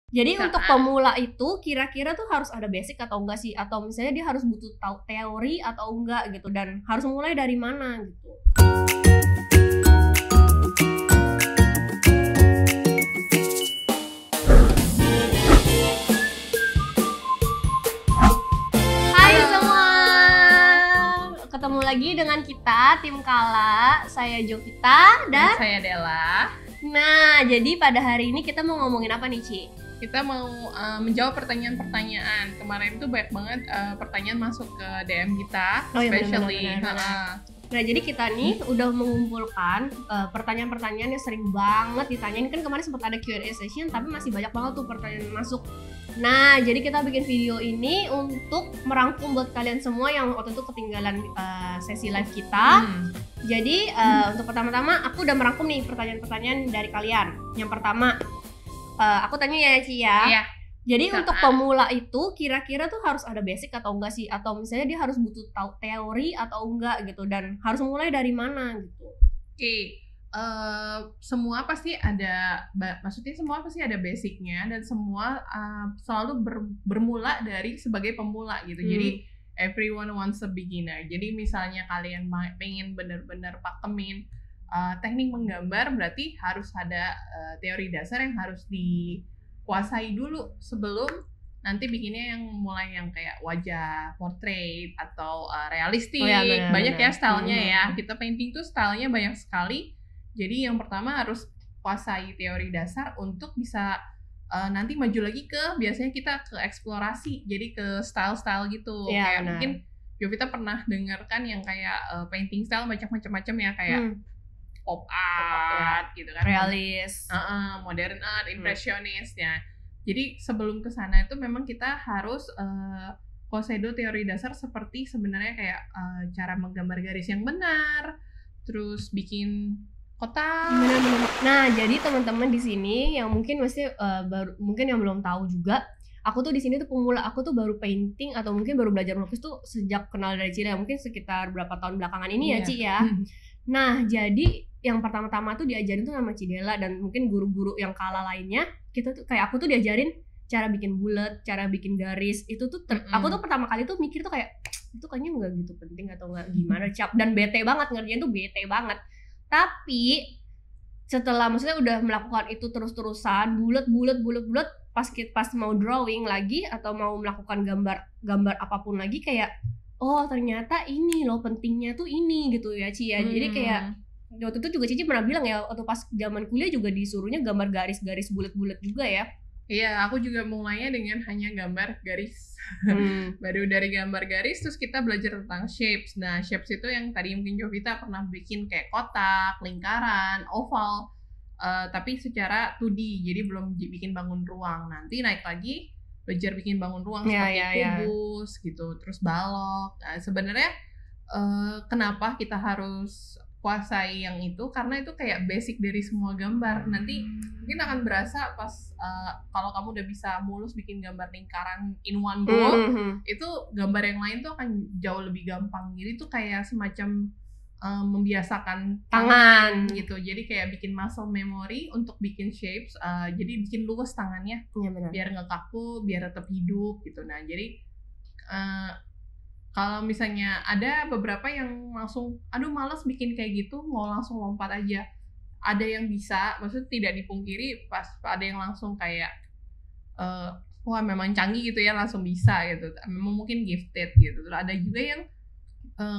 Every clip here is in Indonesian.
Jadi Bisa untuk kan? pemula itu kira-kira tuh harus ada basic atau enggak sih? Atau misalnya dia harus butuh tahu teori atau enggak gitu, dan harus mulai dari mana gitu. Hai Halo. semua, ketemu lagi dengan kita tim Kala. Saya Jovita Dan dan saya Della. nah, jadi pada hari ini kita mau ngomongin apa nih, Ci? Kita mau menjawab pertanyaan-pertanyaan. Kemarin tuh banyak banget pertanyaan masuk ke DM kita, Oh iya, especially. benar. Nah, jadi kita nih udah mengumpulkan pertanyaan-pertanyaan yang sering banget ditanyain. Kan kemarin sempat ada Q&A session, tapi masih banyak banget tuh pertanyaan yang masuk. Nah, jadi kita bikin video ini untuk merangkum buat kalian semua yang waktu itu ketinggalan sesi live kita. Jadi untuk pertama-tama aku udah merangkum nih pertanyaan-pertanyaan dari kalian. Yang pertama, aku tanya ya, Ci ya. Iya. Jadi Bisa untuk kan? pemula itu kira-kira tuh harus ada basic atau enggak sih? Atau misalnya dia harus butuh tahu teori atau enggak gitu, dan harus mulai dari mana gitu. Oke. Semua pasti ada, maksudnya semua pasti ada basicnya dan semua selalu bermula dari sebagai pemula gitu. Jadi everyone wants a beginner. Jadi misalnya kalian pengen bener-bener pakemin teknik menggambar, berarti harus ada teori dasar yang harus dikuasai dulu sebelum nanti bikinnya yang mulai yang kayak wajah, portrait atau realistik. Oh ya, benar, banyak ya benar. stylenya ya. Kita painting tuh stylenya banyak sekali. Jadi yang pertama harus kuasai teori dasar untuk bisa nanti maju lagi ke, biasanya kita ke eksplorasi, jadi ke style-style gitu. Iya, Kayak benar. mungkin Jovita pernah dengar kan yang kayak painting style macam-macam ya, kayak pop art gitu kan, realis. modern art, impressionis ya. Jadi sebelum ke sana itu memang kita harus kuasai dulu teori dasar, seperti sebenarnya kayak cara menggambar garis yang benar, terus bikin kotak. Benar-benar. Nah, jadi teman-teman di sini yang mungkin masih baru, mungkin yang belum tahu juga, aku tuh di sini tuh pemula, aku tuh baru painting atau mungkin baru belajar melukis tuh sejak kenal dari Ci, mungkin sekitar berapa tahun belakangan ini ya, Ci ya. Nah, jadi yang pertama-tama tuh diajarin tuh sama Cidela dan mungkin guru-guru yang Kala lainnya. Kita tuh kayak aku tuh diajarin cara bikin bulat, cara bikin garis. Itu tuh aku tuh pertama kali tuh mikir tuh kayak itu kayaknya nggak gitu penting atau nggak gimana, cap, dan bete banget ngerjain tuh, bete banget. Tapi setelah maksudnya udah melakukan itu terus-terusan, bulat, pas mau drawing lagi atau mau melakukan gambar apapun lagi, kayak oh ternyata ini loh pentingnya tuh ini gitu ya, Ci ya. Jadi kayak waktu itu juga Cici pernah bilang ya, waktu pas zaman kuliah juga disuruhnya gambar garis-garis bulat-bulat juga ya. Iya, aku juga mulainya dengan hanya gambar garis. Baru dari gambar garis terus kita belajar tentang shapes. Nah, shapes itu yang tadi mungkin Jovita pernah bikin kayak kotak, lingkaran, oval, tapi secara 2D, jadi belum bikin bangun ruang. Nanti naik lagi belajar bikin bangun ruang seperti kubus gitu, terus balok. Nah, sebenarnya kenapa kita harus kuasai yang itu, karena itu kayak basic dari semua gambar. Nanti mungkin akan berasa pas kalau kamu udah bisa mulus bikin gambar lingkaran in one go, itu gambar yang lain tuh akan jauh lebih gampang. Jadi itu kayak semacam membiasakan tangan gitu. Jadi kayak bikin muscle memory untuk bikin shapes. Jadi bikin luas tangannya, biar nggak kaku, biar tetap hidup gitu. Nah, jadi kalau misalnya ada beberapa yang langsung, aduh males bikin kayak gitu, mau langsung lompat aja. Ada yang bisa, maksudnya tidak dipungkiri, pas ada yang langsung kayak, wah memang canggih gitu ya, langsung bisa gitu. Memang mungkin gifted gitu. Terus ada juga yang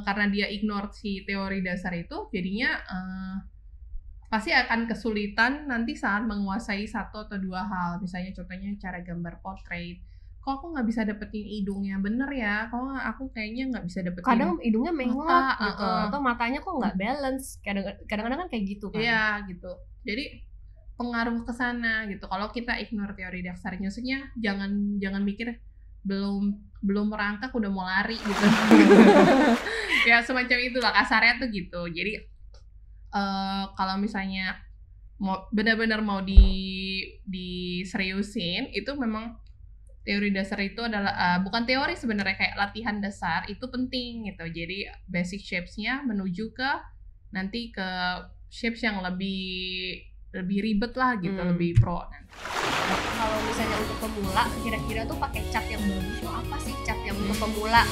karena dia ignore si teori dasar itu, jadinya pasti akan kesulitan nanti saat menguasai satu atau dua hal. Misalnya contohnya cara gambar portrait. Kok aku nggak bisa dapetin hidungnya bener ya? Kok aku kayaknya nggak bisa dapetin. Kadang hidungnya menglot gitu, atau matanya kok nggak balance. Kadang-kadang kan kayak gitu kan. Iya gitu. Jadi pengaruh ke sana gitu. Kalau kita ignore teori dasarnya, maksudnya jangan mikir belum merangkak udah mau lari gitu. Ya semacam itulah kasarnya tuh gitu. Jadi kalau misalnya benar-benar mau diseriusin, itu memang teori dasar itu adalah bukan teori sebenarnya, kayak latihan dasar itu penting gitu. Jadi basic shapes-nya menuju ke nanti ke shapes yang lebih lebih ribet lah gitu, lebih pro. Kalau misalnya untuk pemula, kira-kira tuh pakai cat yang bagus tuh apa sih cat yang untuk pemula?